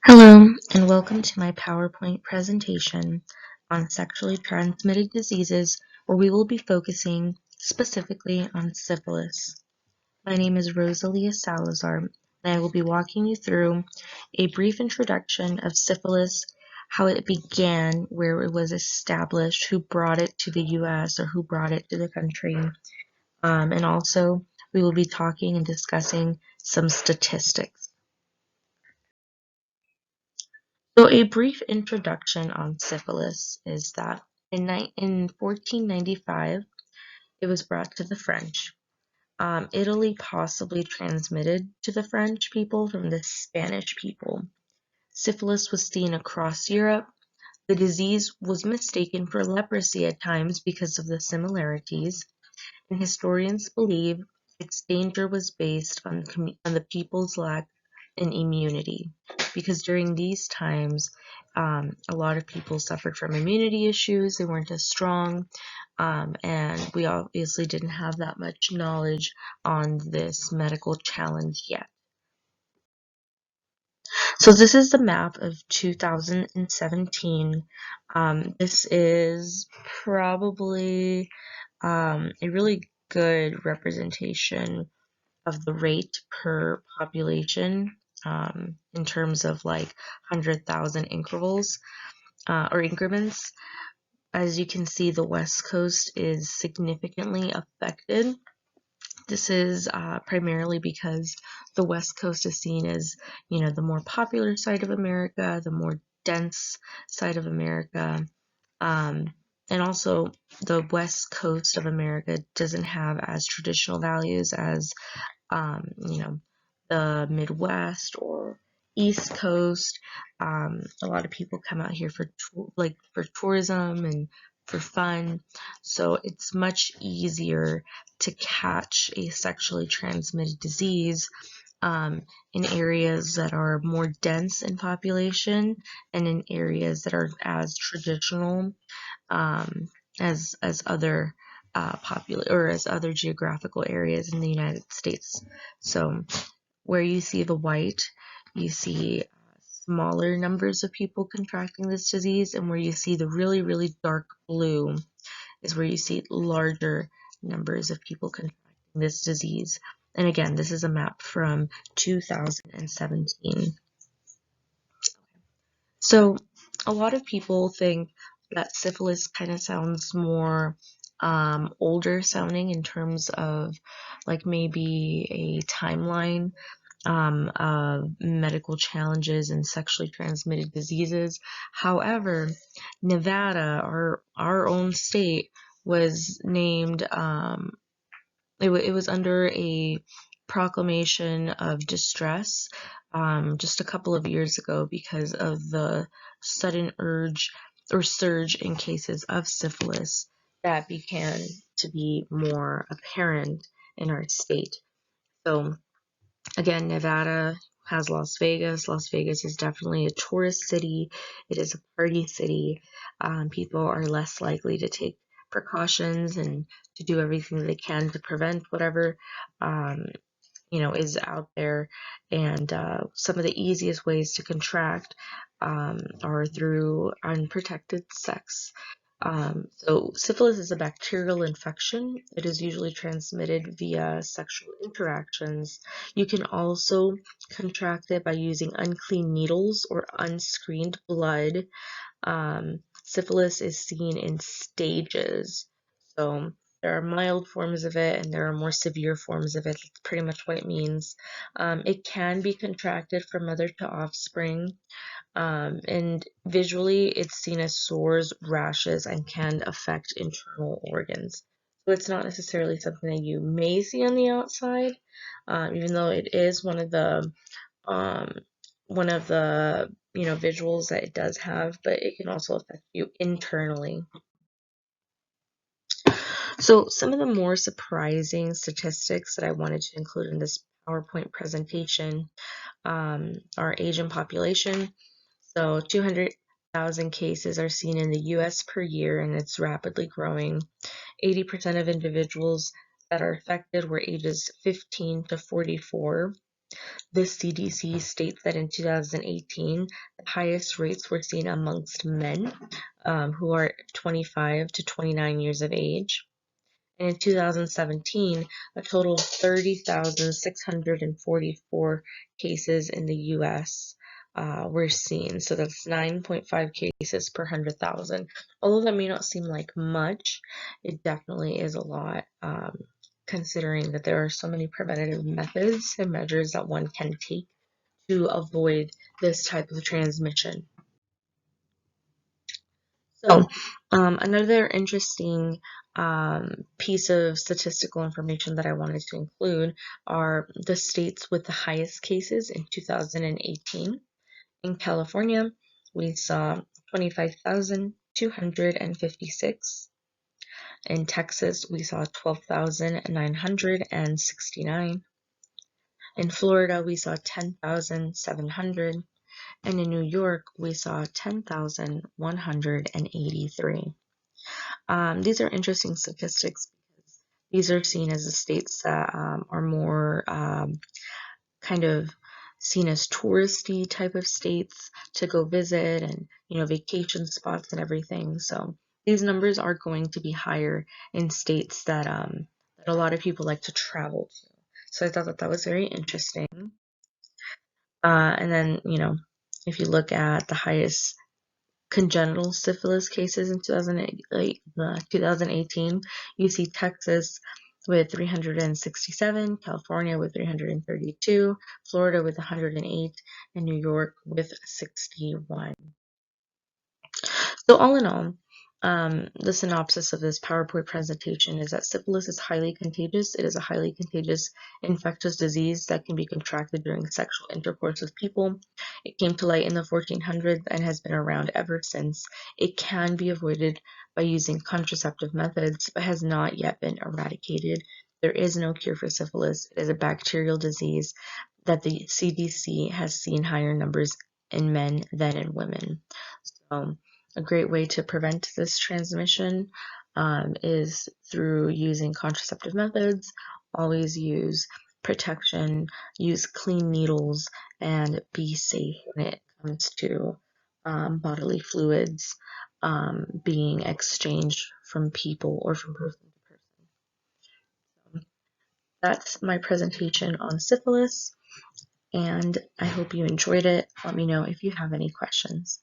Hello, and welcome to my PowerPoint presentation on sexually transmitted diseases, where we will be focusing specifically on syphilis. My name is Rosalia Salazar, and I will be walking you through a brief introduction of syphilis, how it began, where it was established, who brought it to the US or who brought it to the country, and also we will be talking and discussing some statistics. So a brief introduction on syphilis is that in 1495, it was brought to the French. Italy possibly transmitted to the French people from the Spanish people. Syphilis was seen across Europe. The disease was mistaken for leprosy at times because of the similarities, and historians believe its danger was based on the people's lack in immunity, because during these times, a lot of people suffered from immunity issues. They weren't as strong, and we obviously didn't have that much knowledge on this medical challenge yet. So this is the map of 2017. This is probably a really good representation of the rate per population, in terms of like 100,000 intervals or increments. As you can see, the West Coast is significantly affected. This is primarily because the West Coast is seen as, the more popular side of America, the more dense side of America. Um, and also, the West Coast of America doesn't have as traditional values as, the Midwest or East Coast. A lot of people come out here for for tourism and for fun, so it's much easier to catch a sexually transmitted disease in areas that are more dense in population and in areas that are as traditional um, as other as other geographical areas in the United States. So where you see the white, you see smaller numbers of people contracting this disease, and where you see the really, really dark blue is where you see larger numbers of people contracting this disease. And again, this is a map from 2017. So a lot of people think that syphilis kind of sounds more older sounding in terms of like maybe a timeline of medical challenges and sexually transmitted diseases. However, Nevada, our own state, was named, it was under a proclamation of distress just a couple of years ago because of the sudden surge in cases of syphilis that began to be more apparent in our state. So again, Nevada has Las Vegas. Las Vegas is definitely a tourist city. It is a party city. People are less likely to take precautions and to do everything they can to prevent whatever um, is out there. And some of the easiest ways to contract are through unprotected sex. So syphilis is a bacterial infection. It is usually transmitted via sexual interactions. You can also contract it by using unclean needles or unscreened blood. Syphilis is seen in stages. So there are mild forms of it and there are more severe forms of it. That's pretty much what it means. It can be contracted from mother to offspring. And visually, it's seen as sores, rashes, and can affect internal organs. So it's not necessarily something that you may see on the outside, even though it is um, visuals that it does have, but it can also affect you internally. So some of the more surprising statistics that I wanted to include in this PowerPoint presentation our Asian population. So 200,000 cases are seen in the US per year, and it's rapidly growing. 80% of individuals that are affected were ages 15 to 44. The CDC states that in 2018, the highest rates were seen amongst men who are 25 to 29 years of age. And in 2017, a total of 30,644 cases in the US were seen. So that's 9.5 cases per 100,000. Although that may not seem like much, it definitely is a lot, considering that there are so many preventative methods and measures that one can take to avoid this type of transmission. So, another interesting piece of statistical information that I wanted to include are the states with the highest cases in 2018. In California, we saw 25,256. In Texas, we saw 12,969. In Florida, we saw 10,700. And in New York, we saw 10,183. These are interesting statistics because these are seen as the states that are more kind of seen as touristy type of states to go visit, and vacation spots and everything. So these numbers are going to be higher in states that that a lot of people like to travel to. So I thought that that was very interesting. And then if you look at the highest congenital syphilis cases in 2018, you see Texas with 367, California with 332, Florida with 108, and New York with 61. So all in all, the synopsis of this PowerPoint presentation is that syphilis is highly contagious. It is a highly contagious infectious disease that can be contracted during sexual intercourse with people. It came to light in the 1400s and has been around ever since. It can be avoided by using contraceptive methods, but has not yet been eradicated. There is no cure for syphilis. It is a bacterial disease that the CDC has seen higher numbers in men than in women. So, a great way to prevent this transmission is through using contraceptive methods. Always use protection, use clean needles, and be safe when it comes to bodily fluids being exchanged from people or from person to person. That's my presentation on syphilis, and I hope you enjoyed it. Let me know if you have any questions.